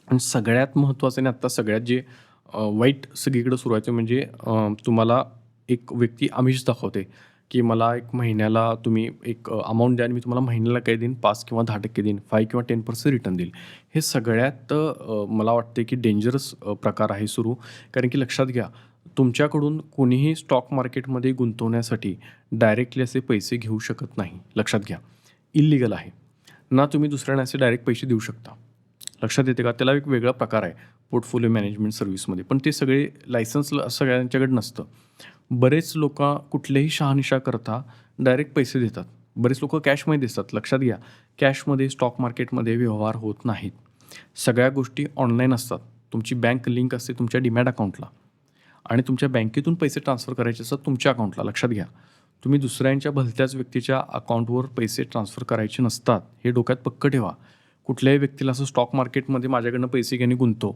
आणि सगळ्यात महत्त्वाचं आणि आत्ता सगळ्यात जे वाईट सगळीकडे सुरू आहे ते म्हणजे तुम्हाला एक व्यक्ती आमिष दाखवते, की मला एक महिन्याला तुम्ही एक अमाउंट द्या आणि मी तुम्हाला महिन्याला काय देईन 5 किंवा 10% देईन, 5 किंवा 10% रिटर्न देईल. हे सगळ्यात मला वाटते की डेंजरस प्रकार आहे सुरू. कारण की लक्षात घ्या, तुमच्याकडून कोणीही स्टॉक मार्केटमध्ये गुंतवण्यासाठी डायरेक्टली असे पैसे घेऊ शकत नाही. लक्षात घ्या, इल्लीगल आहे. ना तुम्ही दुसऱ्यांना असे डायरेक्ट पैसे देऊ शकता. लक्षात येते का? त्याला एक वेगळा प्रकार आहे पोर्टफोलिओ मॅनेजमेंट सर्व्हिसमध्ये. पण ते सगळे लायसन्स सगळ्यांच्याकडे नसतं. बरेच लोकं कुठल्याही शहानिशा करता डायरेक्ट पैसे देतात. बरेच लोकं कॅशमध्ये देतात. लक्षात घ्या, कॅशमध्ये स्टॉक मार्केटमध्ये व्यवहार होत नाहीत. सगळ्या गोष्टी ऑनलाईन असतात. तुमची बँक लिंक असते तुमच्या डीमॅट अकाउंटला आणि तुमच्या बँकेतून पैसे ट्रान्सफर करायचे असतात तुमच्या अकाउंटला. लक्षात घ्या, तुम्ही दुसऱ्यांच्या भलत्याच व्यक्तीच्या अकाउंटवर पैसे ट्रान्सफर करायचे नसतात. हे डोक्यात पक्कं ठेवा. कुठल्याही व्यक्तीला असं स्टॉक मार्केटमध्ये माझ्याकडनं पैसे घेणे गुंतो,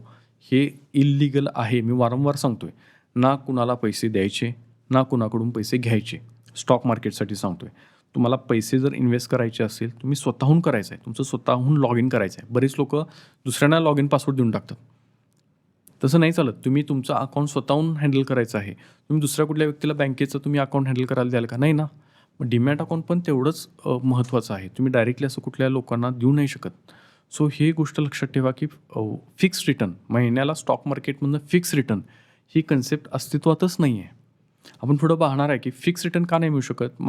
हे इल्लीगल आहे. मी वारंवार सांगतोय. ना कुणाला पैसे द्यायचे, ना कुणाकडून पैसे घ्यायचे. स्टॉक मार्केटसाठी सांगतोय. तुम्हाला पैसे जर इन्व्हेस्ट करायचे असेल, तुम्ही स्वतःहून करायचं आहे. तुमचं स्वतःहून लॉग इन करायचं आहे. बरेच लोकं दुसऱ्यांना लॉग इन पासवर्ड देऊन टाकतात. तसं नाही चालत. तुम्ही तुमचं अकाउंट स्वतःहून हँडल करायचं आहे. तुम्ही दुसऱ्या कुठल्या व्यक्तीला बँकेचं तुम्ही अकाउंट हँडल करायला द्याल का? नाही ना. मग डीमॅट अकाउंट पण तेवढंच महत्त्वाचं आहे. तुम्ही डायरेक्टली असं कुठल्या लोकांना देऊ नाही शकत. सो ही गोष्ट लक्षात ठेवा, की फिक्स रिटर्न महिन्याला स्टॉक मार्केटमधनं फिक्स रिटर्न ही कन्सेप्ट अस्तित्वातच नाही आहे. आपण पुढं पाहणार आहे, की फिक्स रिटर्न का नाही मिळू शकत?